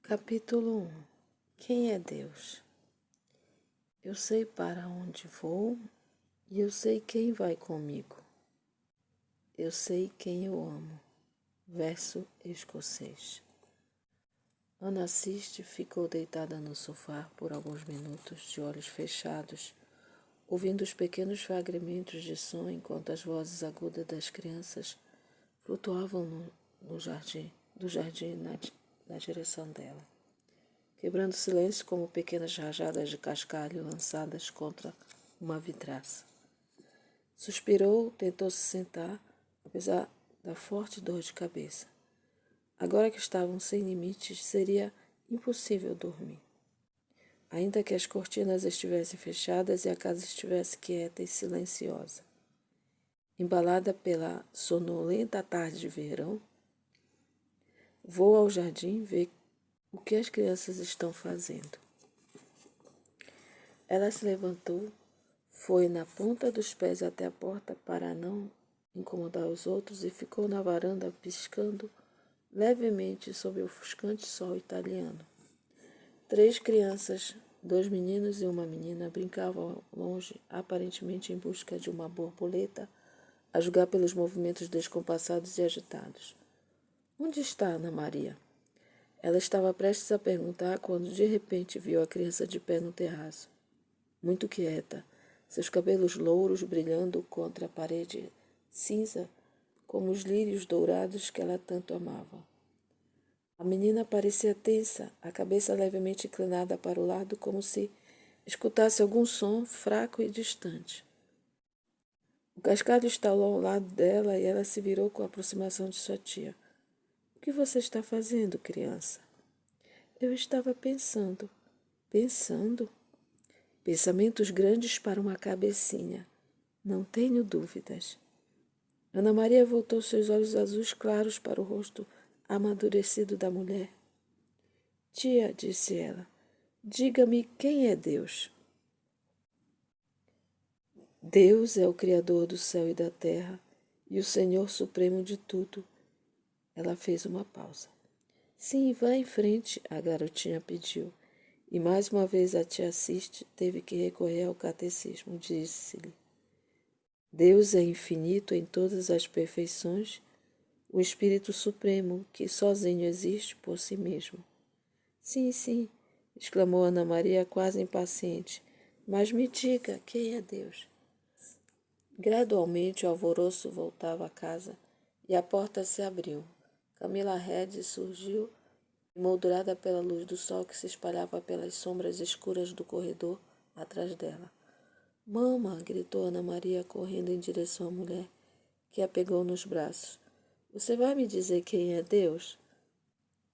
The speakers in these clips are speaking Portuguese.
Capítulo 1. Quem é Deus? Eu sei para onde vou e eu sei quem vai comigo. Eu sei quem eu amo. Verso escocês. Ana Assiste ficou deitada no sofá por alguns minutos, de olhos fechados, ouvindo os pequenos fragmentos de som enquanto as vozes agudas das crianças flutuavam no jardim, na direção dela, quebrando o silêncio como pequenas rajadas de cascalho lançadas contra uma vidraça. Suspirou, tentou se sentar, apesar da forte dor de cabeça. Agora que estavam sem limites, seria impossível dormir. Ainda que as cortinas estivessem fechadas e a casa estivesse quieta e silenciosa. Embalada pela sonolenta tarde de verão, vou ao jardim ver o que as crianças estão fazendo. Ela se levantou, foi na ponta dos pés até a porta para não incomodar os outros e ficou na varanda piscando levemente sob o ofuscante sol italiano. 3 crianças, 2 meninos e uma menina, brincavam ao longe, aparentemente em busca de uma borboleta, a julgar pelos movimentos descompassados e agitados. Onde está Ana Maria? Ela estava prestes a perguntar quando de repente viu a criança de pé no terraço, muito quieta, seus cabelos louros brilhando contra a parede cinza como os lírios dourados que ela tanto amava. A menina parecia tensa, a cabeça levemente inclinada para o lado, como se escutasse algum som fraco e distante. O cascalho estalou ao lado dela e ela se virou com a aproximação de sua tia. — O que você está fazendo, criança? — Eu estava pensando. — Pensando? Pensamentos grandes para uma cabecinha. Não tenho dúvidas. Ana Maria voltou seus olhos azuis claros para o rosto amadurecido da mulher. — Tia, disse ela, diga-me quem é Deus. — Deus é o Criador do céu e da terra e o Senhor Supremo de tudo. Ela fez uma pausa. — Sim, vá em frente, a garotinha pediu. E mais uma vez a tia Assiste teve que recorrer ao catecismo, disse-lhe. Deus é infinito em todas as perfeições, o Espírito Supremo, que sozinho existe por si mesmo. Sim, sim, exclamou Ana Maria quase impaciente, mas me diga, quem é Deus? Gradualmente o alvoroço voltava à casa e a porta se abriu. Camila Rede surgiu, emoldurada pela luz do sol que se espalhava pelas sombras escuras do corredor atrás dela. — Mama! — gritou Ana Maria, correndo em direção à mulher, que a pegou nos braços. — Você vai me dizer quem é Deus?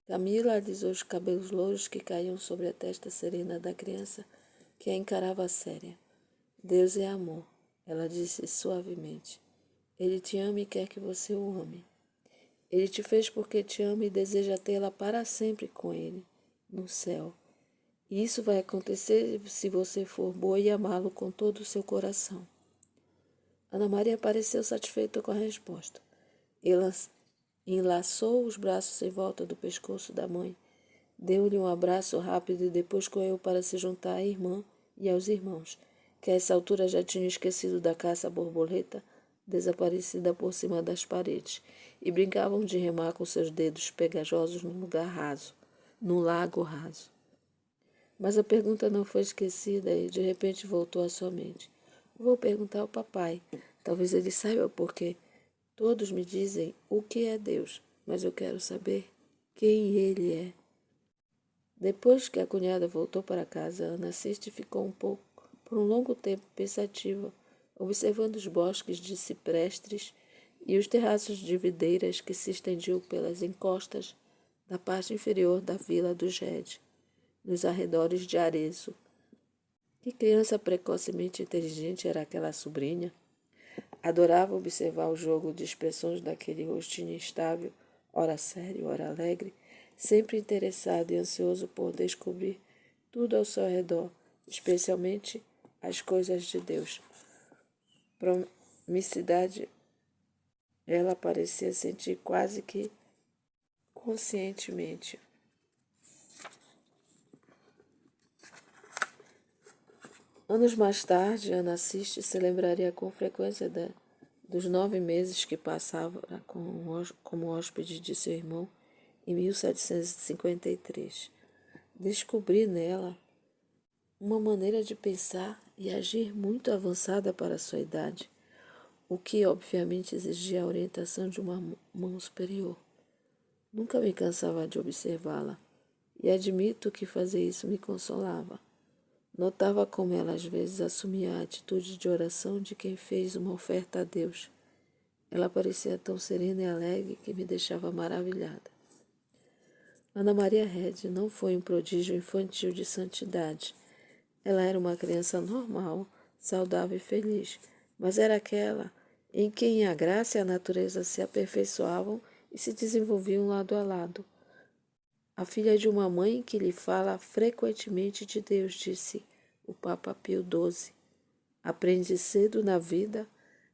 Camila alisou os cabelos louros que caíam sobre a testa serena da criança, que a encarava séria. — Deus é amor, ela disse suavemente. Ele te ama e quer que você o ame. Ele te fez porque te ama e deseja tê-la para sempre com ele, no céu. E isso vai acontecer se você for boa e amá-lo com todo o seu coração. Ana Maria pareceu satisfeita com a resposta. Ela enlaçou os braços em volta do pescoço da mãe, deu-lhe um abraço rápido e depois correu para se juntar à irmã e aos irmãos, que a essa altura já tinham esquecido da caça à borboleta, desaparecida por cima das paredes, e brincavam de remar com seus dedos pegajosos num lago raso. Mas a pergunta não foi esquecida e de repente voltou à sua mente. Vou perguntar ao papai. Talvez ele saiba por quê. Todos me dizem o que é Deus, mas eu quero saber quem ele é. Depois que a cunhada voltou para casa, Ana Assiste ficou por um longo tempo pensativa, observando os bosques de ciprestes e os terraços de videiras que se estendiam pelas encostas da parte inferior da vila do Gede, nos arredores de Arezzo. Que criança precocemente inteligente era aquela sobrinha? Adorava observar o jogo de expressões daquele rostinho instável, ora sério, ora alegre, sempre interessado e ansioso por descobrir tudo ao seu redor, especialmente as coisas de Deus. Promicidade, ela parecia sentir quase que conscientemente. Anos mais tarde, Ana Assiste se lembraria com frequência dos 9 meses que passava como hóspede de seu irmão em 1753. Descobri nela uma maneira de pensar e agir muito avançada para sua idade, o que obviamente exigia a orientação de uma mão superior. Nunca me cansava de observá-la, e admito que fazer isso me consolava. Notava como ela às vezes assumia a atitude de oração de quem fez uma oferta a Deus. Ela parecia tão serena e alegre que me deixava maravilhada. Ana Maria Redd não foi um prodígio infantil de santidade. Ela era uma criança normal, saudável e feliz, mas era aquela em quem a graça e a natureza se aperfeiçoavam e se desenvolviam lado a lado. A filha de uma mãe que lhe fala frequentemente de Deus, disse o Papa Pio XII. Aprende cedo na vida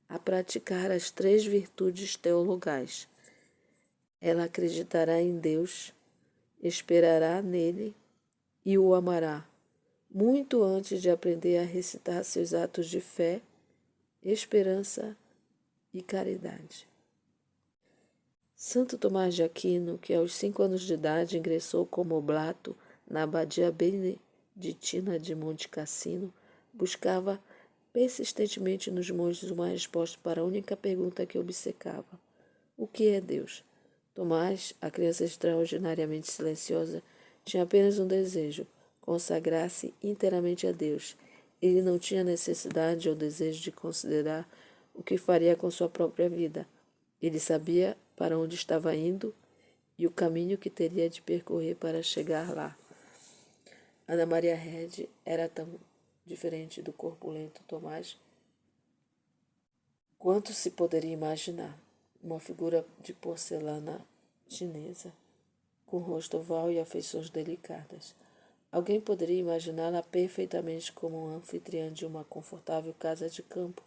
a praticar as 3 virtudes teologais. Ela acreditará em Deus, esperará nele e o amará, muito antes de aprender a recitar seus atos de fé, esperança e caridade. Santo Tomás de Aquino, que aos 5 anos de idade ingressou como oblato na abadia beneditina de Monte Cassino, buscava persistentemente nos monges uma resposta para a única pergunta que obcecava: o que é Deus? Tomás, a criança extraordinariamente silenciosa, tinha apenas um desejo: consagrar-se inteiramente a Deus. Ele não tinha necessidade ou desejo de considerar o que faria com sua própria vida. Ele sabia para onde estava indo e o caminho que teria de percorrer para chegar lá. Ana Maria Redd era tão diferente do corpulento Tomás quanto se poderia imaginar. Uma figura de porcelana chinesa, com rosto oval e afeições delicadas. Alguém poderia imaginá-la perfeitamente como anfitriã de uma confortável casa de campo,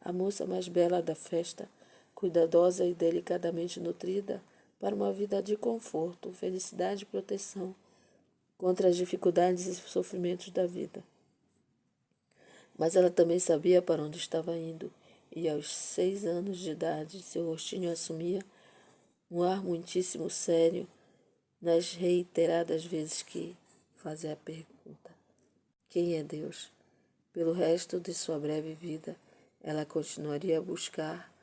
a moça mais bela da festa, cuidadosa e delicadamente nutrida para uma vida de conforto, felicidade e proteção contra as dificuldades e sofrimentos da vida. Mas ela também sabia para onde estava indo, e aos 6 anos de idade seu rostinho assumia um ar muitíssimo sério nas reiteradas vezes que fazia a pergunta: quem é Deus? Pelo resto de sua breve vida, ela continuaria a buscar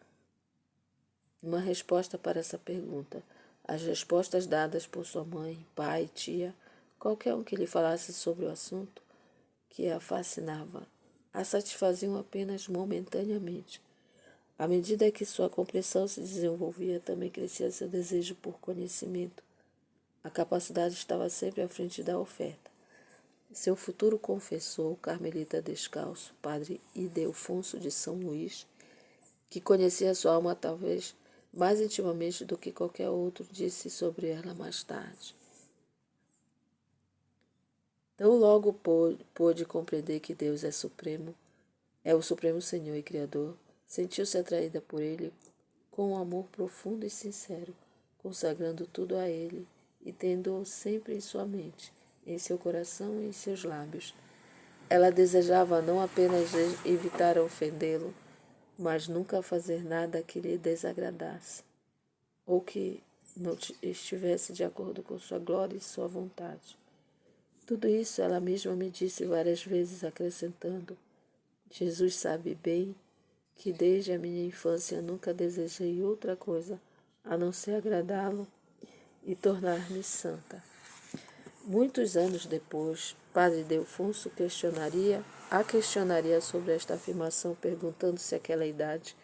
uma resposta para essa pergunta. As respostas dadas por sua mãe, pai, tia, qualquer um que lhe falasse sobre o assunto que a fascinava, a satisfaziam apenas momentaneamente. À medida que sua compreensão se desenvolvia, também crescia seu desejo por conhecimento. A capacidade estava sempre à frente da oferta. Seu futuro confessor, carmelita descalço, padre Ildefonso de São Luís, que conhecia sua alma talvez mais intimamente do que qualquer outro, disse sobre ela mais tarde: tão logo pôde compreender que Deus é supremo, é o Supremo Senhor e Criador, sentiu-se atraída por Ele com um amor profundo e sincero, consagrando tudo a Ele e tendo-o sempre em sua mente, em seu coração e em seus lábios. Ela desejava não apenas evitar ofendê-lo, mas nunca fazer nada que lhe desagradasse, ou que não estivesse de acordo com sua glória e sua vontade. Tudo isso ela mesma me disse várias vezes, acrescentando: Jesus sabe bem que desde a minha infância nunca desejei outra coisa a não ser agradá-lo e tornar-me santa. Muitos anos depois, Padre Ildefonso a questionaria sobre esta afirmação, perguntando se àquela idade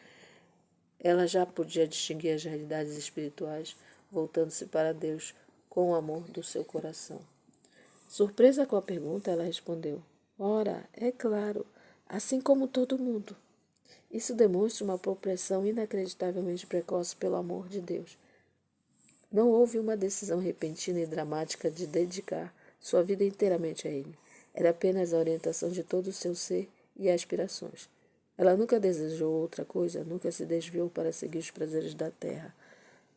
ela já podia distinguir as realidades espirituais, voltando-se para Deus com o amor do seu coração. Surpresa com a pergunta, ela respondeu: ora, é claro, assim como todo mundo. Isso demonstra uma propensão inacreditavelmente precoce pelo amor de Deus. Não houve uma decisão repentina e dramática de dedicar sua vida inteiramente a Ele. Era apenas a orientação de todo o seu ser e aspirações. Ela nunca desejou outra coisa, nunca se desviou para seguir os prazeres da terra,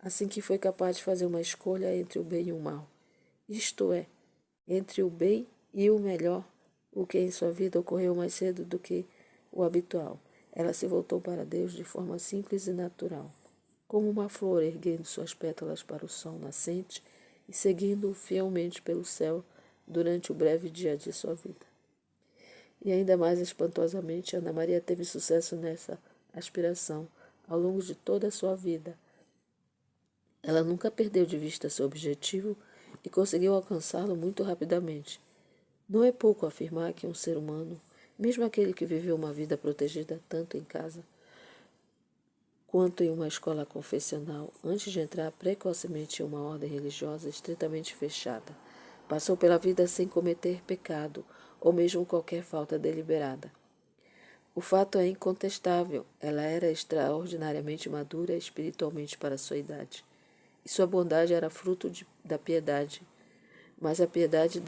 assim que foi capaz de fazer uma escolha entre o bem e o mal. Isto é, entre o bem e o melhor, o que em sua vida ocorreu mais cedo do que o habitual. Ela se voltou para Deus de forma simples e natural, como uma flor erguendo suas pétalas para o sol nascente e seguindo-o fielmente pelo céu durante o breve dia de sua vida. E ainda mais espantosamente, Ana Maria teve sucesso nessa aspiração ao longo de toda a sua vida. Ela nunca perdeu de vista seu objetivo e conseguiu alcançá-lo muito rapidamente. Não é pouco afirmar que um ser humano, mesmo aquele que viveu uma vida protegida tanto em casa quanto em uma escola confessional, antes de entrar precocemente em uma ordem religiosa estritamente fechada, passou pela vida sem cometer pecado ou mesmo qualquer falta deliberada. O fato é incontestável, ela era extraordinariamente madura espiritualmente para sua idade, e sua bondade era fruto da piedade, mas a piedade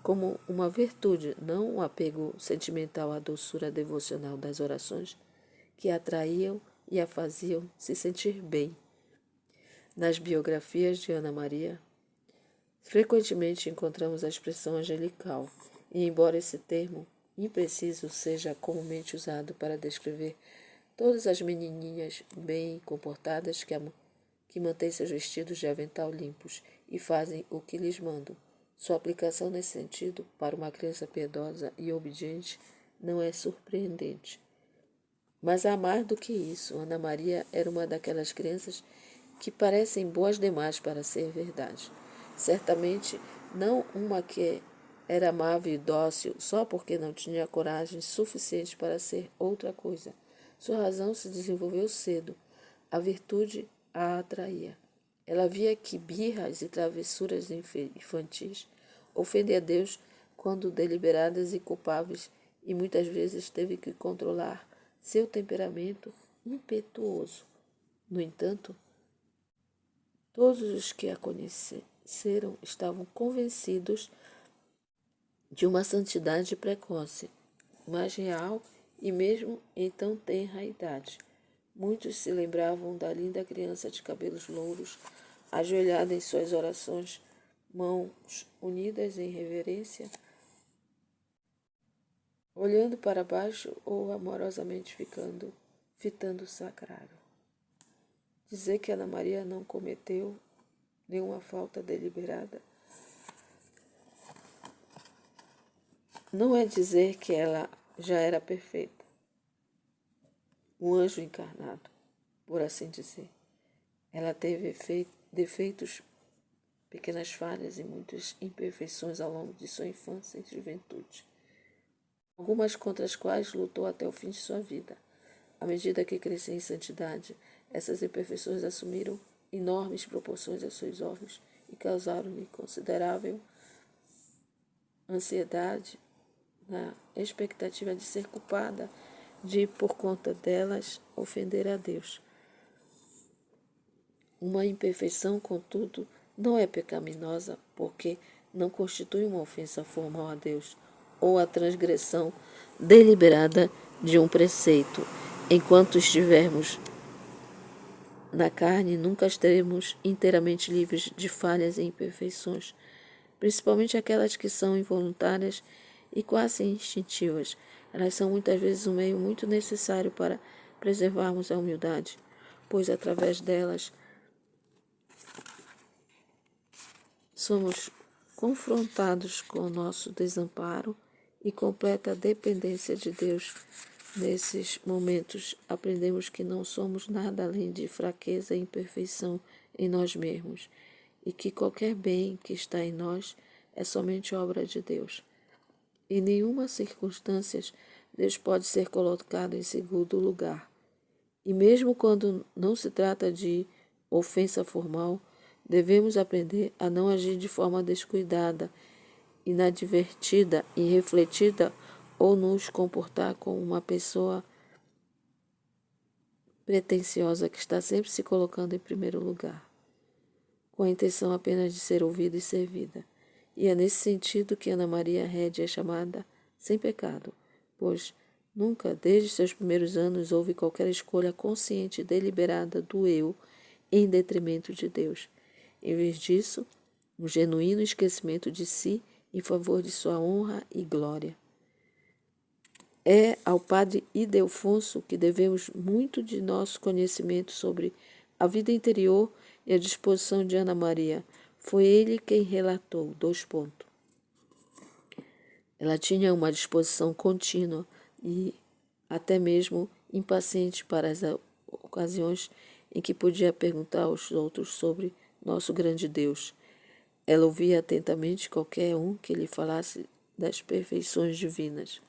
como uma virtude, não um apego sentimental à doçura devocional das orações que a atraíam e a faziam se sentir bem. Nas biografias de Ana Maria, frequentemente encontramos a expressão angelical, e embora esse termo impreciso seja comumente usado para descrever todas as menininhas bem comportadas que mantêm seus vestidos de avental limpos e fazem o que lhes mandam, sua aplicação nesse sentido para uma criança piedosa e obediente não é surpreendente. Mas há mais do que isso. Ana Maria era uma daquelas crianças que parecem boas demais para ser verdade. Certamente não uma que era amável e dócil só porque não tinha coragem suficiente para ser outra coisa. Sua razão se desenvolveu cedo. A virtude a atraía. Ela via que birras e travessuras infantis ofendem a Deus quando deliberadas e culpáveis, e muitas vezes teve que controlar seu temperamento impetuoso. No entanto, todos os que a conheceram estavam convencidos de uma santidade precoce, mais real e mesmo em tão tenra idade. Muitos se lembravam da linda criança de cabelos louros, ajoelhada em suas orações, mãos unidas em reverência, olhando para baixo ou amorosamente fitando o sacrário. Dizer que Ana Maria não cometeu nenhuma falta deliberada não é dizer que ela já era perfeita, um anjo encarnado, por assim dizer. Ela teve defeitos, pequenas falhas e muitas imperfeições ao longo de sua infância e juventude, algumas contra as quais lutou até o fim de sua vida. À medida que crescia em santidade, essas imperfeições assumiram enormes proporções aos seus olhos e causaram-lhe considerável ansiedade na expectativa de ser culpada de, por conta delas, ofender a Deus. Uma imperfeição, contudo, não é pecaminosa porque não constitui uma ofensa formal a Deus ou a transgressão deliberada de um preceito. Enquanto estivermos na carne, nunca estaremos inteiramente livres de falhas e imperfeições, principalmente aquelas que são involuntárias e quase instintivas. Elas são muitas vezes um meio muito necessário para preservarmos a humildade, pois através delas somos confrontados com o nosso desamparo e completa dependência de Deus. Nesses momentos, aprendemos que não somos nada além de fraqueza e imperfeição em nós mesmos, e que qualquer bem que está em nós é somente obra de Deus. Em nenhuma circunstância Deus pode ser colocado em segundo lugar. E mesmo quando não se trata de ofensa formal, devemos aprender a não agir de forma descuidada, inadvertida, irrefletida ou nos comportar como uma pessoa pretensiosa que está sempre se colocando em primeiro lugar, com a intenção apenas de ser ouvida e servida. E é nesse sentido que Ana Maria Rede é chamada sem pecado, pois nunca, desde seus primeiros anos, houve qualquer escolha consciente e deliberada do eu em detrimento de Deus. Em vez disso, um genuíno esquecimento de si em favor de sua honra e glória. É ao padre Ildefonso que devemos muito de nosso conhecimento sobre a vida interior e a disposição de Ana Maria. Foi ele quem relatou, . Ela tinha uma disposição contínua e até mesmo impaciente para as ocasiões em que podia perguntar aos outros sobre nosso grande Deus. Ela ouvia atentamente qualquer um que lhe falasse das perfeições divinas.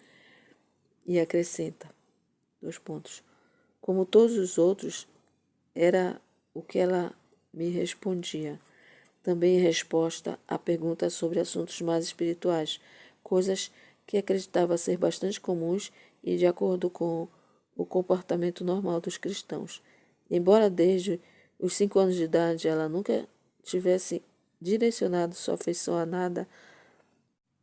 E acrescenta, . Como todos os outros, era o que ela me respondia. Também em resposta à pergunta sobre assuntos mais espirituais, coisas que acreditava ser bastante comuns e de acordo com o comportamento normal dos cristãos. Embora desde os 5 anos de idade ela nunca tivesse direcionado sua afeição a nada,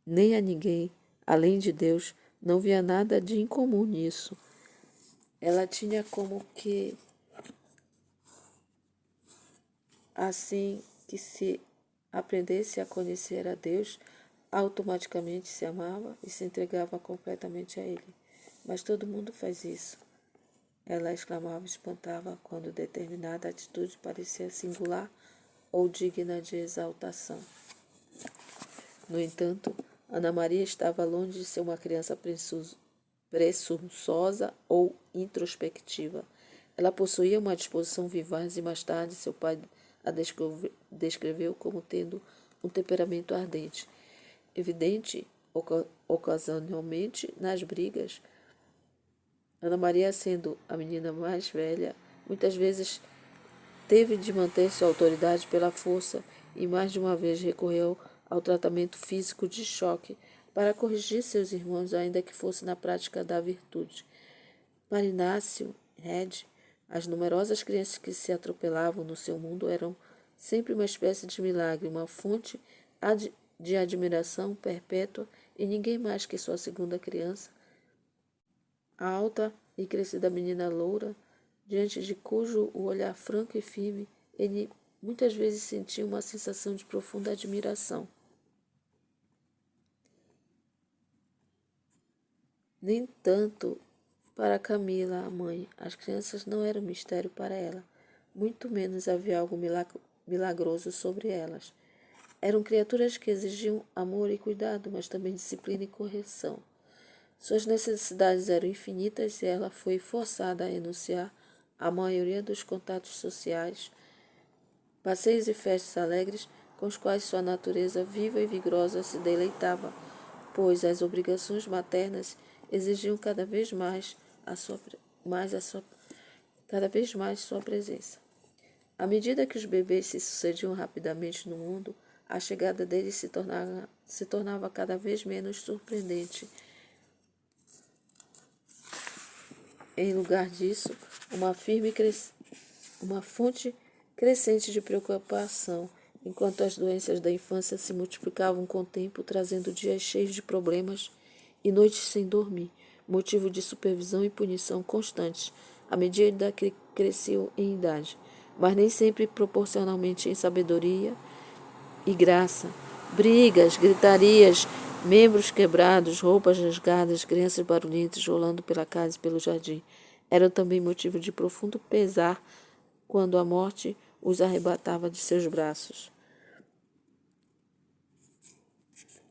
nem a ninguém, além de Deus, não via nada de incomum nisso. Ela tinha como que, assim que se aprendesse a conhecer a Deus, automaticamente se amava e se entregava completamente a Ele. Mas todo mundo faz isso. Ela exclamava e espantava quando determinada atitude parecia singular ou digna de exaltação. No entanto, Ana Maria estava longe de ser uma criança presunçosa ou introspectiva. Ela possuía uma disposição vivaz e mais tarde seu pai a descreveu como tendo um temperamento ardente, evidente ocasionalmente nas brigas. Ana Maria, sendo a menina mais velha, muitas vezes teve de manter sua autoridade pela força e mais de uma vez recorreu ao tratamento físico de choque para corrigir seus irmãos, ainda que fosse na prática da virtude. Para Inácio Red, as numerosas crianças que se atropelavam no seu mundo eram sempre uma espécie de milagre, uma fonte de admiração perpétua, e ninguém mais que sua segunda criança, a alta e crescida menina loura, diante de cujo o olhar franco e firme, ele muitas vezes sentia uma sensação de profunda admiração. Nem tanto para Camila, a mãe, as crianças não eram mistério para ela, muito menos havia algo milagroso sobre elas. Eram criaturas que exigiam amor e cuidado, mas também disciplina e correção. Suas necessidades eram infinitas e ela foi forçada a enunciar a maioria dos contatos sociais, passeios e festas alegres com os quais sua natureza viva e vigorosa se deleitava, pois as obrigações maternas exigiam cada vez mais sua presença. À medida que os bebês se sucediam rapidamente no mundo, a chegada deles se tornava cada vez menos surpreendente. Em lugar disso, uma fonte crescente de preocupação, enquanto as doenças da infância se multiplicavam com o tempo, trazendo dias cheios de problemas e noites sem dormir, motivo de supervisão e punição constantes, à medida que cresciam em idade, mas nem sempre proporcionalmente em sabedoria e graça. Brigas, gritarias, membros quebrados, roupas rasgadas, crianças barulhentas rolando pela casa e pelo jardim eram também motivo de profundo pesar quando a morte os arrebatava de seus braços.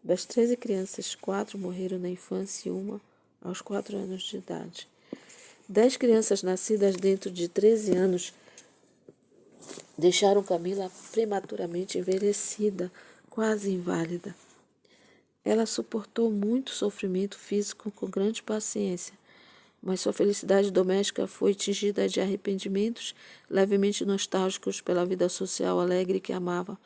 Das 13 crianças, 4 morreram na infância e uma aos 4 anos de idade. 10 crianças nascidas dentro de 13 anos deixaram Camila prematuramente envelhecida, quase inválida. Ela suportou muito sofrimento físico com grande paciência, mas sua felicidade doméstica foi tingida de arrependimentos levemente nostálgicos pela vida social alegre que amava,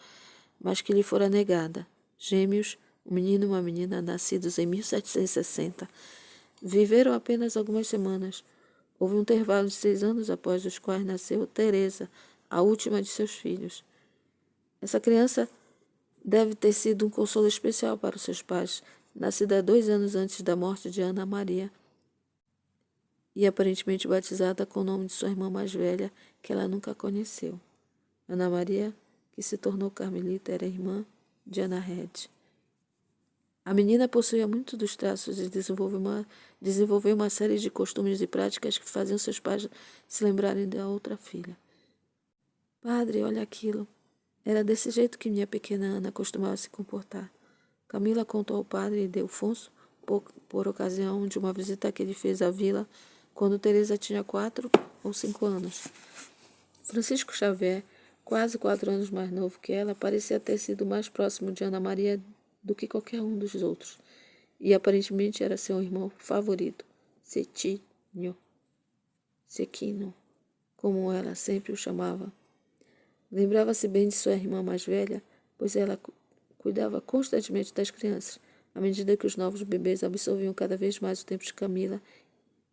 mas que lhe fora negada. Gêmeos, um menino e uma menina, nascidos em 1760, viveram apenas algumas semanas. Houve um intervalo de 6 anos após os quais nasceu Teresa, a última de seus filhos. Essa criança deve ter sido um consolo especial para os seus pais, nascida 2 anos antes da morte de Ana Maria e aparentemente batizada com o nome de sua irmã mais velha, que ela nunca conheceu. Ana Maria, que se tornou carmelita, era irmã de Ana Red. A menina possuía muito dos traços e desenvolveu uma série de costumes e práticas que faziam seus pais se lembrarem da outra filha. Padre, olha aquilo. Era desse jeito que minha pequena Ana costumava se comportar. Camila contou ao padre Delfonso, por ocasião de uma visita que ele fez à vila quando Teresa tinha 4 ou 5 anos. Francisco Xavier, quase 4 anos mais novo que ela, parecia ter sido mais próximo de Ana Maria do que qualquer um dos outros, e aparentemente era seu irmão favorito, Sequino, como ela sempre o chamava. Lembrava-se bem de sua irmã mais velha, pois ela cuidava constantemente das crianças. À medida que os novos bebês absorviam cada vez mais o tempo de Camila,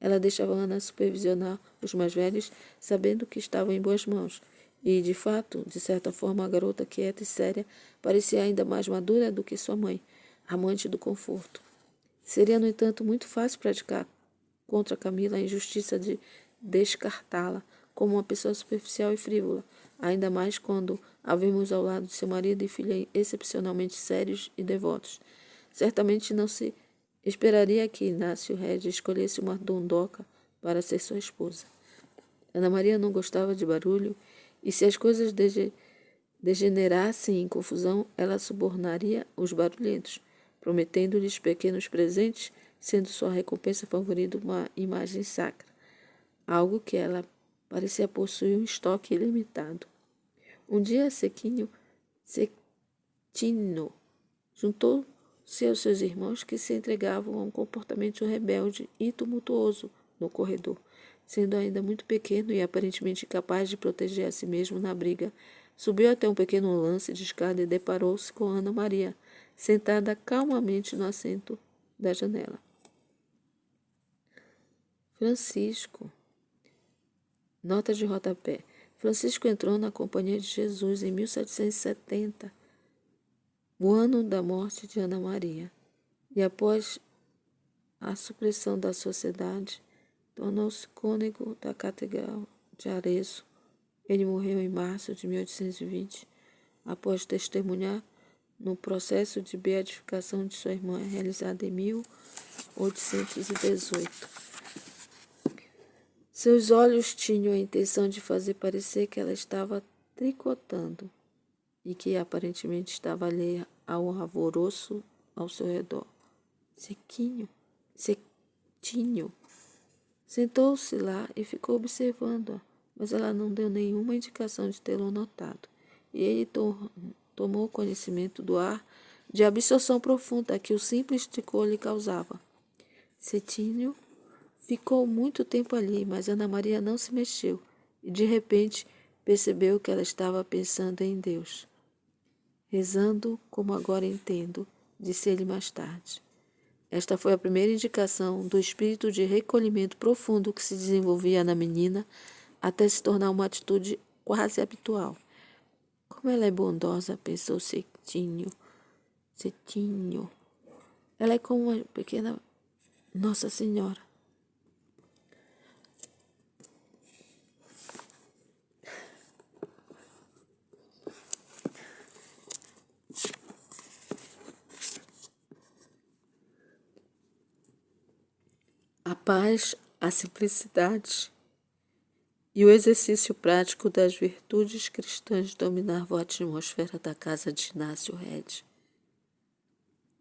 ela deixava Ana supervisionar os mais velhos, sabendo que estavam em boas mãos. E, de fato, de certa forma, a garota quieta e séria parecia ainda mais madura do que sua mãe, amante do conforto. Seria, no entanto, muito fácil praticar contra Camila a injustiça de descartá-la como uma pessoa superficial e frívola, ainda mais quando a vemos ao lado de seu marido e filha excepcionalmente sérios e devotos. Certamente não se esperaria que Inácio Regi escolhesse uma dondoca para ser sua esposa. Ana Maria não gostava de barulho, e se as coisas degenerassem em confusão, ela subornaria os barulhentos, prometendo-lhes pequenos presentes, sendo sua recompensa favorita uma imagem sacra, algo que ela parecia possuir um estoque ilimitado. Um dia, Setino juntou-se aos seus irmãos, que se entregavam a um comportamento rebelde e tumultuoso no corredor. Sendo ainda muito pequeno e aparentemente incapaz de proteger a si mesmo na briga, subiu até um pequeno lance de escada e deparou-se com Ana Maria, sentada calmamente no assento da janela. Francisco. Nota de rodapé. Francisco entrou na Companhia de Jesus em 1770, o ano da morte de Ana Maria, e após a supressão da sociedade, tornou-se cônego da Catedral de Arezzo. Ele morreu em março de 1820, após testemunhar no processo de beatificação de sua irmã, realizado em 1818. Seus olhos tinham a intenção de fazer parecer que ela estava tricotando e que aparentemente estava alheia ao alvoroço ao seu redor. Setinho. Sentou-se lá e ficou observando-a, mas ela não deu nenhuma indicação de tê-lo notado, e ele tomou conhecimento do ar de absorção profunda que o simples tricô lhe causava. Setinho ficou muito tempo ali, mas Ana Maria não se mexeu, e de repente percebeu que ela estava pensando em Deus. Rezando como agora entendo, disse ele mais tarde. Esta foi a primeira indicação do espírito de recolhimento profundo que se desenvolvia na menina até se tornar uma atitude quase habitual. Como ela é bondosa, pensou Setinho. Ela é como uma pequena Nossa Senhora. A paz, a simplicidade e o exercício prático das virtudes cristãs dominavam a atmosfera da casa de Inácio Regi.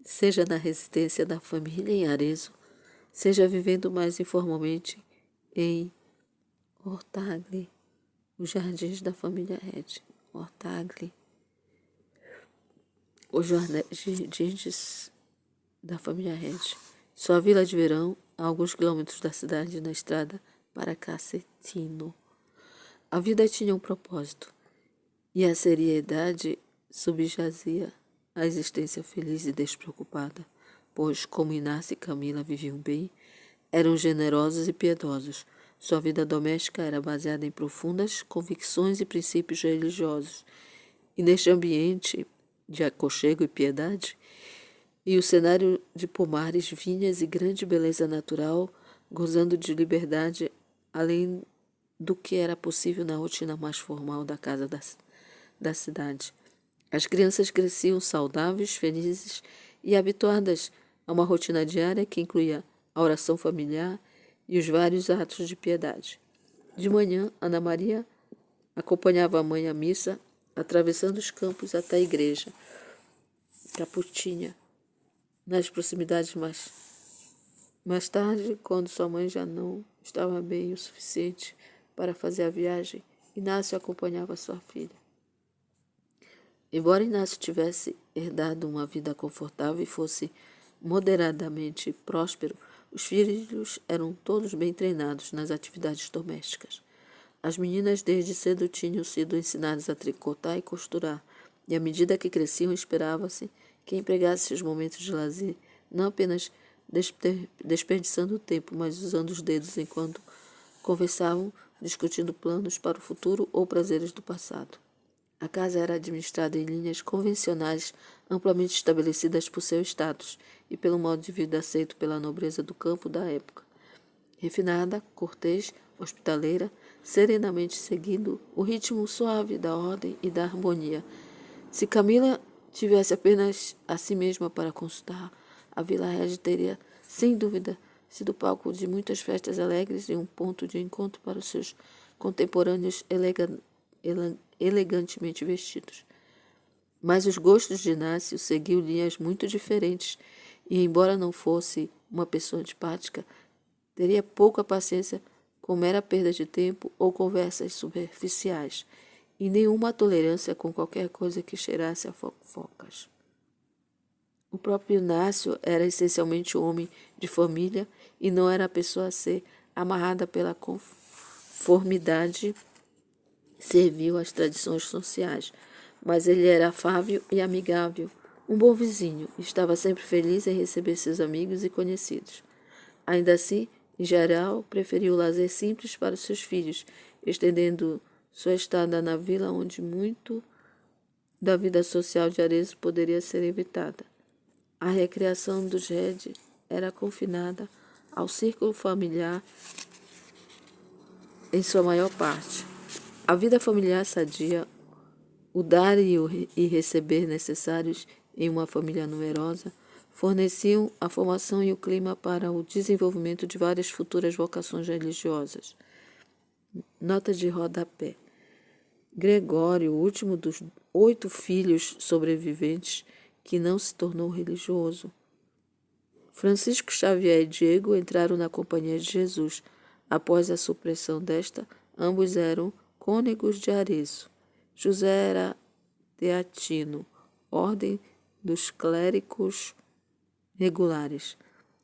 Seja na residência da família em Arezzo, seja vivendo mais informalmente em Ortagli, os jardins da família Regi. Ortagli, os jardins da família Regi. Sua vila de verão, a alguns quilômetros da cidade, na estrada para Cassetino. A vida tinha um propósito, e a seriedade subjazia a existência feliz e despreocupada, pois, como Inácio e Camila viviam bem, eram generosos e piedosos. Sua vida doméstica era baseada em profundas convicções e princípios religiosos, e neste ambiente de aconchego e piedade, e o cenário de pomares, vinhas e grande beleza natural, gozando de liberdade além do que era possível na rotina mais formal da casa da cidade. As crianças cresciam saudáveis, felizes e habituadas a uma rotina diária que incluía a oração familiar e os vários atos de piedade. De manhã, Ana Maria acompanhava a mãe à missa, atravessando os campos até a igreja Capuchinha, nas proximidades mais tarde, quando sua mãe já não estava bem o suficiente para fazer a viagem, Inácio acompanhava sua filha. Embora Inácio tivesse herdado uma vida confortável e fosse moderadamente próspero, os filhos eram todos bem treinados nas atividades domésticas. As meninas desde cedo tinham sido ensinadas a tricotar e costurar, e à medida que cresciam esperava-se que empregasse os momentos de lazer, não apenas desperdiçando o tempo, mas usando os dedos enquanto conversavam, discutindo planos para o futuro ou prazeres do passado. A casa era administrada em linhas convencionais amplamente estabelecidas por seu status e pelo modo de vida aceito pela nobreza do campo da época. Refinada, cortês, hospitaleira, serenamente seguindo o ritmo suave da ordem e da harmonia. Se Camila tivesse apenas a si mesma para consultar, a Vila Regia teria, sem dúvida, sido palco de muitas festas alegres e um ponto de encontro para os seus contemporâneos elegantemente vestidos. Mas os gostos de Inácio seguiam linhas muito diferentes e, embora não fosse uma pessoa antipática, teria pouca paciência com mera perda de tempo ou conversas superficiais, e nenhuma tolerância com qualquer coisa que cheirasse a fofocas. O próprio Inácio era essencialmente homem de família e não era a pessoa a ser amarrada pela conformidade servil às tradições sociais, mas ele era afável e amigável, um bom vizinho, e estava sempre feliz em receber seus amigos e conhecidos. Ainda assim, em geral, preferiu o lazer simples para os seus filhos, estendendo sua estada na vila onde muito da vida social de Arezzo poderia ser evitada. A recreação dos Redi era confinada ao círculo familiar em sua maior parte. A vida familiar sadia, o dar e receber necessários em uma família numerosa, forneciam a formação e o clima para o desenvolvimento de várias futuras vocações religiosas. Nota de rodapé. Gregório, o último dos 8 filhos sobreviventes, que não se tornou religioso. Francisco Xavier e Diego entraram na Companhia de Jesus. Após a supressão desta, ambos eram cônegos de Arezzo. José era teatino, ordem dos clérigos regulares.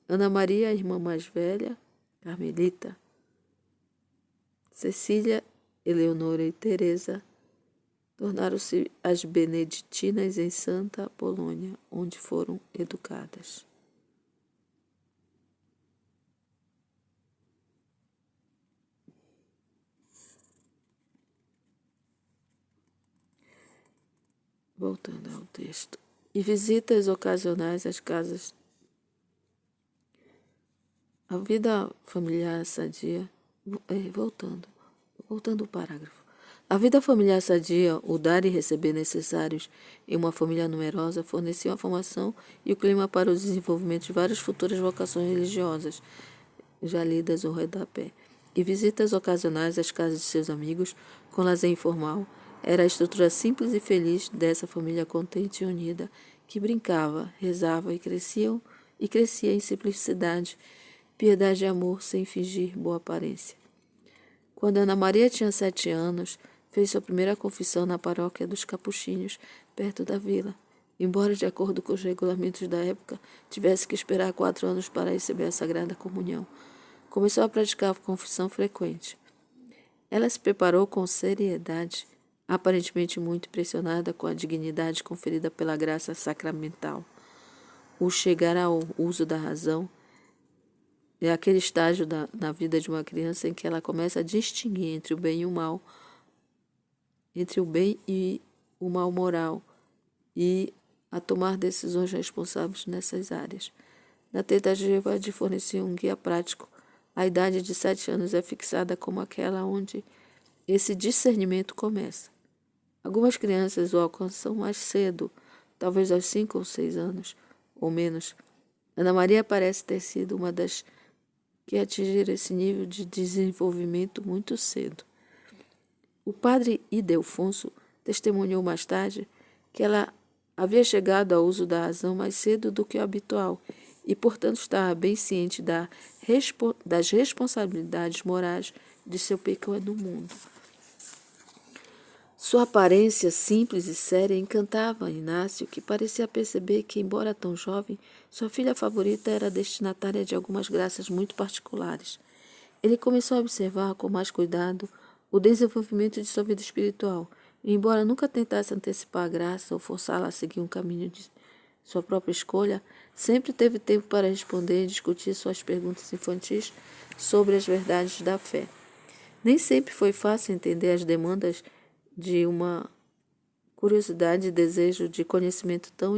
Ana Maria, a irmã mais velha, carmelita. Cecília, Eleonora e Teresa tornaram-se as beneditinas em Santa Apolônia, onde foram educadas. Voltando ao texto. E visitas ocasionais às casas. A vida familiar sadia. Voltando ao parágrafo. A vida familiar sadia, o dar e receber necessários em uma família numerosa, forneciam a formação e o clima para o desenvolvimento de várias futuras vocações religiosas, já lidas ao rodapé. E visitas ocasionais às casas de seus amigos, com lazer informal, era a estrutura simples e feliz dessa família contente e unida, que brincava, rezava e crescia em simplicidade, piedade e amor sem fingir boa aparência. Quando Ana Maria tinha 7 anos, fez sua primeira confissão na paróquia dos Capuchinhos, perto da vila. Embora, de acordo com os regulamentos da época, tivesse que esperar 4 anos para receber a Sagrada Comunhão. Começou a praticar a confissão frequente. Ela se preparou com seriedade, aparentemente muito impressionada com a dignidade conferida pela graça sacramental. O chegar ao uso da razão é aquele estágio na vida de uma criança em que ela começa a distinguir entre o bem e o mal, entre o bem e o mal moral, e a tomar decisões responsáveis nessas áreas. Na tentativa de fornecer um guia prático, a idade de 7 anos é fixada como aquela onde esse discernimento começa. Algumas crianças o alcançam mais cedo, talvez aos 5 ou 6 anos, ou menos. Ana Maria parece ter sido uma das que atingiram esse nível de desenvolvimento muito cedo. O padre Ildefonso testemunhou mais tarde que ela havia chegado ao uso da razão mais cedo do que o habitual e, portanto, estava bem ciente das responsabilidades morais de seu pequeno mundo. Sua aparência simples e séria encantava Inácio, que parecia perceber que, embora tão jovem, sua filha favorita era destinatária de algumas graças muito particulares. Ele começou a observar com mais cuidado o desenvolvimento de sua vida espiritual, e, embora nunca tentasse antecipar a graça ou forçá-la a seguir um caminho de sua própria escolha, sempre teve tempo para responder e discutir suas perguntas infantis sobre as verdades da fé. Nem sempre foi fácil entender as demandas de uma curiosidade e desejo de conhecimento tão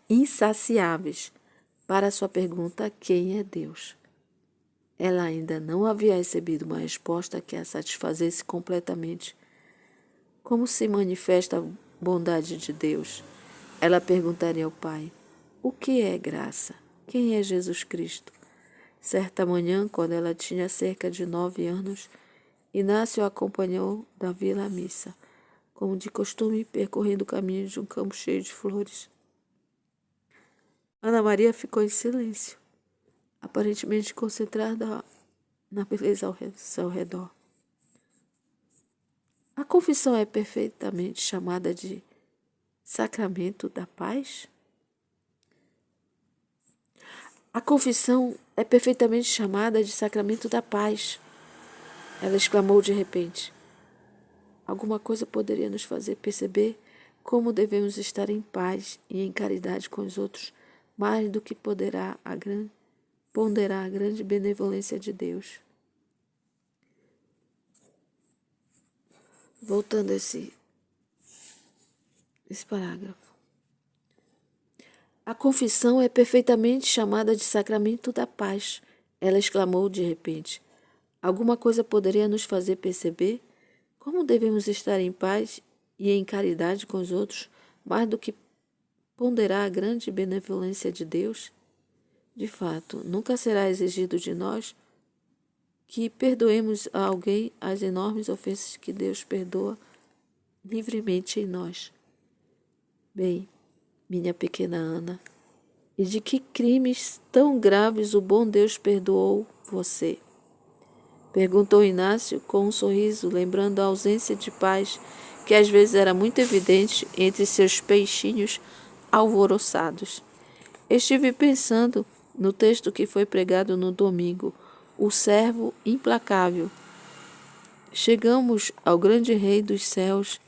insaciáveis. Para sua pergunta, quem é Deus? Ela ainda não havia recebido uma resposta que a satisfazesse completamente. Como se manifesta a bondade de Deus? Ela perguntaria ao Pai: o que é graça? Quem é Jesus Cristo? Certa manhã, quando ela tinha cerca de 9 anos, Inácio a acompanhou da vila à missa, como de costume, percorrendo o caminho de um campo cheio de flores. Ana Maria ficou em silêncio, aparentemente concentrada na beleza ao seu redor. A confissão é perfeitamente chamada de sacramento da paz? A confissão é perfeitamente chamada de sacramento da paz. Ela exclamou de repente. Alguma coisa poderia nos fazer perceber como devemos estar em paz e em caridade com os outros, mais do que ponderar a grande benevolência de Deus. Voltando a esse parágrafo. A confissão é perfeitamente chamada de sacramento da paz. Ela exclamou de repente. Alguma coisa poderia nos fazer perceber como devemos estar em paz e em caridade com os outros, mais do que ponderar a grande benevolência de Deus? De fato, nunca será exigido de nós que perdoemos a alguém as enormes ofensas que Deus perdoa livremente em nós. Bem, minha pequena Ana, e de que crimes tão graves o bom Deus perdoou você? Perguntou Inácio com um sorriso, lembrando a ausência de paz que às vezes era muito evidente entre seus peixinhos alvoroçados. Estive pensando no texto que foi pregado no domingo, o servo implacável. Chegamos ao grande Rei dos céus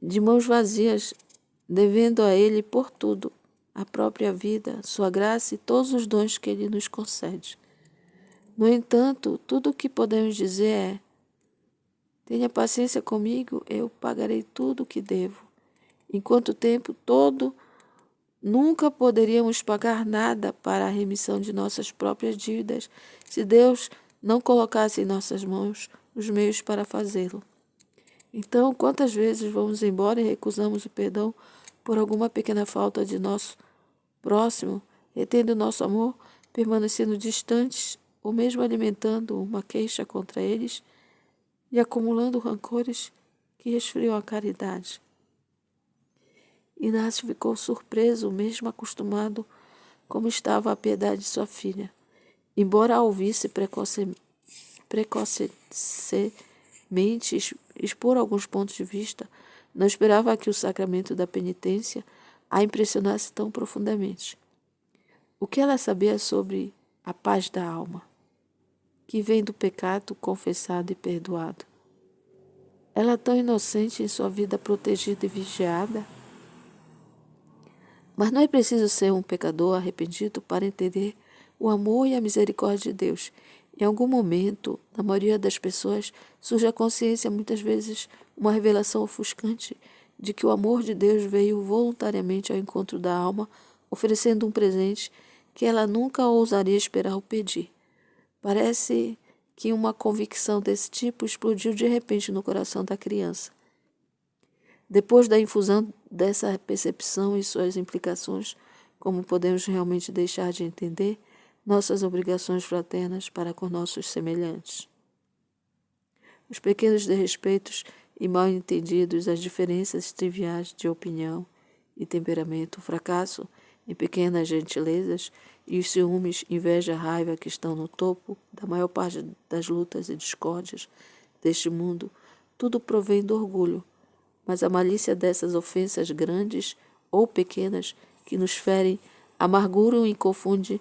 de mãos vazias, devendo a Ele por tudo, a própria vida, sua graça e todos os dons que Ele nos concede. No entanto, tudo o que podemos dizer é: tenha paciência comigo, eu pagarei tudo o que devo. Enquanto tempo todo, nunca poderíamos pagar nada para a remissão de nossas próprias dívidas, se Deus não colocasse em nossas mãos os meios para fazê-lo. Então, quantas vezes vamos embora e recusamos o perdão por alguma pequena falta de nosso próximo, retendo nosso amor, permanecendo distantes, ou mesmo alimentando uma queixa contra eles e acumulando rancores que resfriam a caridade. Inácio ficou surpreso, mesmo acostumado como estava à piedade de sua filha. Embora a ouvisse precocemente expor alguns pontos de vista, não esperava que o sacramento da penitência a impressionasse tão profundamente. O que ela sabia sobre a paz da alma, que vem do pecado confessado e perdoado? Ela tão inocente em sua vida protegida e vigiada? Mas não é preciso ser um pecador arrependido para entender o amor e a misericórdia de Deus. Em algum momento, na maioria das pessoas, surge a consciência, muitas vezes uma revelação ofuscante, de que o amor de Deus veio voluntariamente ao encontro da alma, oferecendo um presente que ela nunca ousaria esperar ou pedir. Parece que uma convicção desse tipo explodiu de repente no coração da criança. Depois da infusão dessa percepção e suas implicações, como podemos realmente deixar de entender nossas obrigações fraternas para com nossos semelhantes? Os pequenos desrespeitos e mal-entendidos, as diferenças triviais de opinião e temperamento, o fracasso em pequenas gentilezas e os ciúmes, inveja, raiva que estão no topo da maior parte das lutas e discórdias deste mundo, tudo provém do orgulho. Mas a malícia dessas ofensas grandes ou pequenas que nos ferem, amarguram e confundem,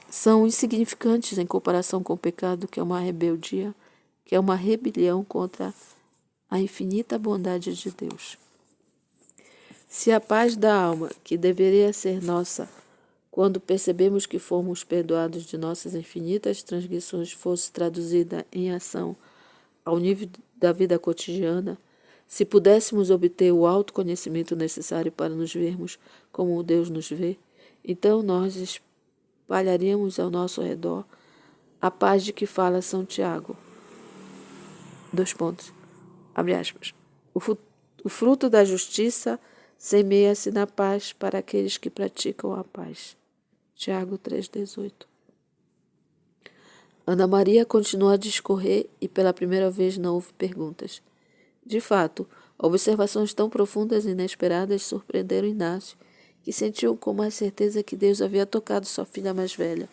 são insignificantes em comparação com o pecado que é uma rebeldia, que é uma rebelião contra a infinita bondade de Deus. Se a paz da alma, que deveria ser nossa, quando percebemos que fomos perdoados de nossas infinitas transgressões, fosse traduzida em ação ao nível da vida cotidiana, se pudéssemos obter o autoconhecimento necessário para nos vermos como Deus nos vê, então nós espalharíamos ao nosso redor a paz de que fala São Tiago. Abre aspas. O fruto da justiça semeia-se na paz para aqueles que praticam a paz. Tiago 3,18. Ana Maria continuou a discorrer e pela primeira vez não houve perguntas. De fato, observações tão profundas e inesperadas surpreenderam Inácio, que sentiu com mais certeza que Deus havia tocado sua filha mais velha.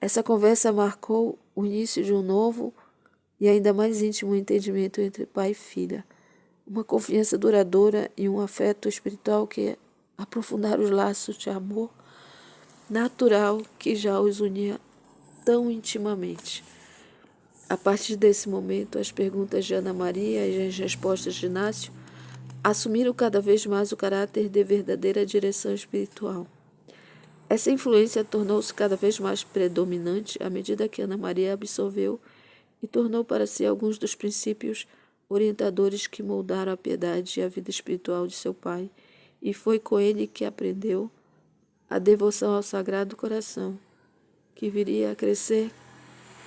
Essa conversa marcou o início de um novo e ainda mais íntimo entendimento entre pai e filha, uma confiança duradoura e um afeto espiritual que aprofundaram os laços de amor natural que já os unia tão intimamente. A partir desse momento, as perguntas de Ana Maria e as respostas de Inácio assumiram cada vez mais o caráter de verdadeira direção espiritual. Essa influência tornou-se cada vez mais predominante à medida que Ana Maria absorveu e tornou para si alguns dos princípios orientadores que moldaram a piedade e a vida espiritual de seu pai, e foi com ele que aprendeu a devoção ao Sagrado Coração, que viria a crescer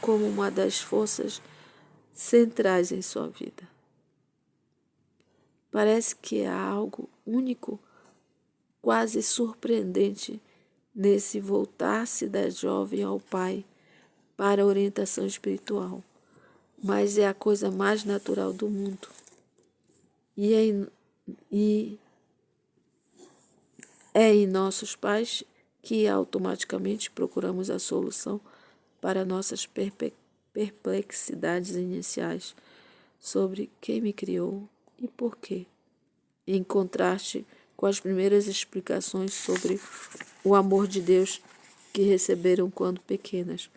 como uma das forças centrais em sua vida. Parece que há algo único, quase surpreendente, nesse voltar-se da jovem ao pai para a orientação espiritual, mas é a coisa mais natural do mundo. E é em nossos pais que automaticamente procuramos a solução para nossas perplexidades iniciais sobre quem me criou e por quê, em contraste com as primeiras explicações sobre o amor de Deus que receberam quando pequenas,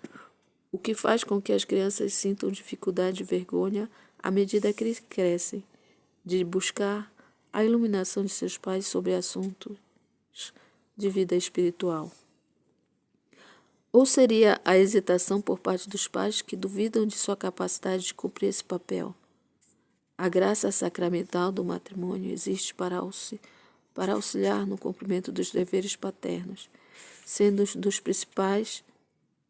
o que faz com que as crianças sintam dificuldade e vergonha à medida que crescem, de buscar a iluminação de seus pais sobre assuntos de vida espiritual. Ou seria a hesitação por parte dos pais que duvidam de sua capacidade de cumprir esse papel? A graça sacramental do matrimônio existe para auxiliar no cumprimento dos deveres paternos, sendo dos principais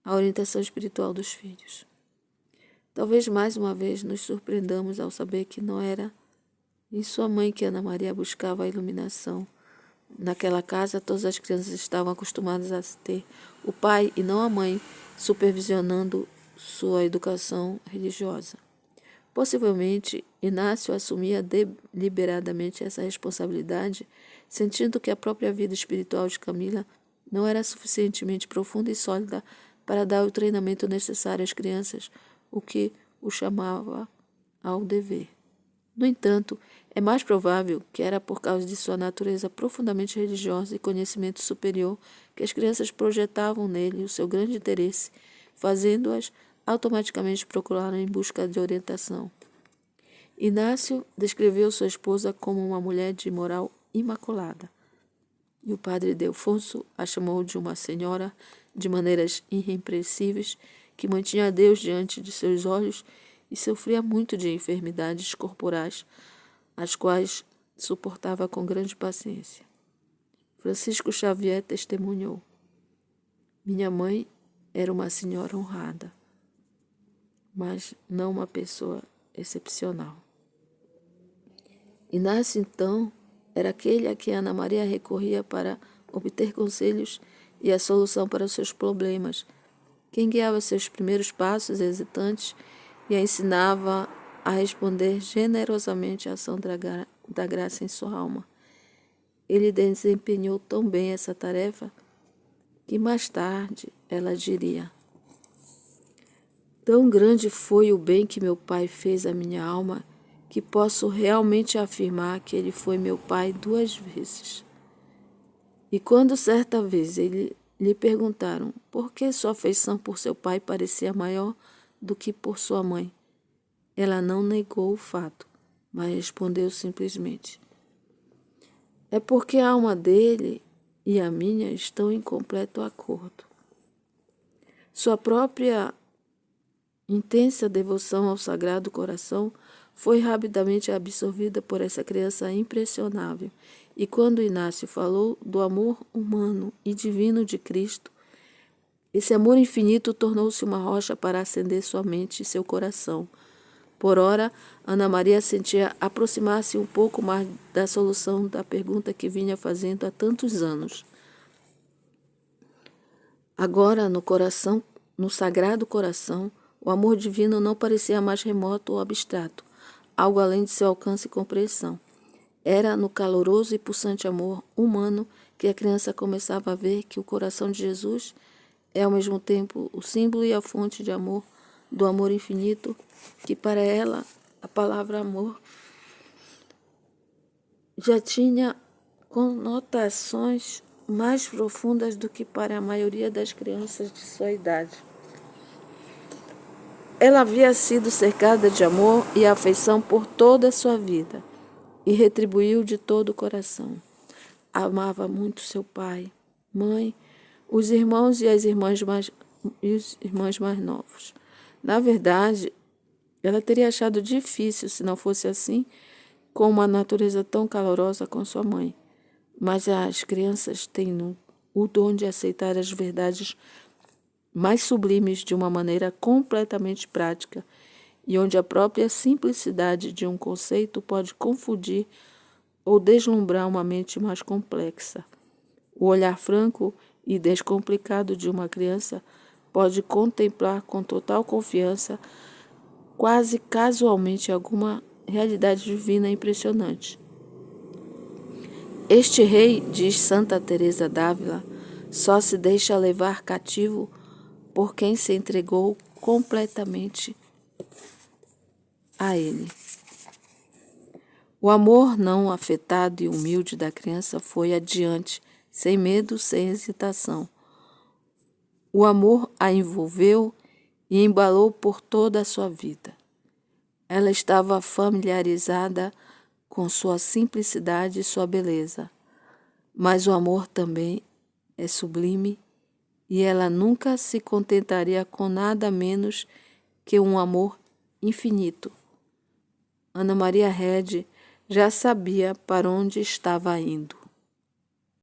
a orientação espiritual dos filhos. Talvez mais uma vez nos surpreendamos ao saber que não era em sua mãe que Ana Maria buscava a iluminação. Naquela casa, todas as crianças estavam acostumadas a ter o pai e não a mãe supervisionando sua educação religiosa. Possivelmente, Inácio assumia deliberadamente essa responsabilidade, sentindo que a própria vida espiritual de Camila não era suficientemente profunda e sólida para dar o treinamento necessário às crianças, o que o chamava ao dever. No entanto, é mais provável que era por causa de sua natureza profundamente religiosa e conhecimento superior que as crianças projetavam nele o seu grande interesse, fazendo-as automaticamente procurar em busca de orientação. Inácio descreveu sua esposa como uma mulher de moral imaculada, e o padre Delfonso a chamou de uma senhora de maneiras irrepreensíveis que mantinha Deus diante de seus olhos e sofria muito de enfermidades corporais, as quais suportava com grande paciência. Francisco Xavier testemunhou: minha mãe era uma senhora honrada, mas não uma pessoa excepcional. Inácio, então, era aquele a quem Ana Maria recorria para obter conselhos e a solução para os seus problemas, quem guiava seus primeiros passos hesitantes e a ensinava a responder generosamente à ação da graça em sua alma. Ele desempenhou tão bem essa tarefa que mais tarde ela diria: tão grande foi o bem que meu pai fez à minha alma que posso realmente afirmar que ele foi meu pai 2 vezes. E quando certa vez lhe perguntaram por que sua afeição por seu pai parecia maior do que por sua mãe, ela não negou o fato, mas respondeu simplesmente: é porque a alma dele e a minha estão em completo acordo. Sua própria intensa devoção ao Sagrado Coração foi rapidamente absorvida por essa criança impressionável, e quando Inácio falou do amor humano e divino de Cristo, esse amor infinito tornou-se uma rocha para acender sua mente e seu coração. Por ora, Ana Maria sentia aproximar-se um pouco mais da solução da pergunta que vinha fazendo há tantos anos. Agora, no Sagrado Coração, o amor divino não parecia mais remoto ou abstrato, algo além de seu alcance e compreensão. Era no caloroso e pulsante amor humano que a criança começava a ver que o coração de Jesus é ao mesmo tempo o símbolo e a fonte de amor, do amor infinito, que para ela a palavra amor já tinha conotações mais profundas do que para a maioria das crianças de sua idade. Ela havia sido cercada de amor e afeição por toda a sua vida e retribuiu de todo o coração. Amava muito seu pai, mãe, os irmãos e as irmãs mais novos. Na verdade, ela teria achado difícil, se não fosse assim, com uma natureza tão calorosa com sua mãe. Mas as crianças têm o dom de aceitar as verdades mais sublimes de uma maneira completamente prática, e onde a própria simplicidade de um conceito pode confundir ou deslumbrar uma mente mais complexa. O olhar franco e descomplicado de uma criança pode contemplar com total confiança, quase casualmente, alguma realidade divina impressionante. Este rei, diz Santa Teresa d'Ávila, só se deixa levar cativo por quem se entregou completamente a ele. O amor não afetado e humilde da criança foi adiante, sem medo, sem hesitação. O amor a envolveu e embalou por toda a sua vida. Ela estava familiarizada com sua simplicidade e sua beleza, mas o amor também é sublime e ela nunca se contentaria com nada menos que um amor infinito. Ana Maria Rede já sabia para onde estava indo.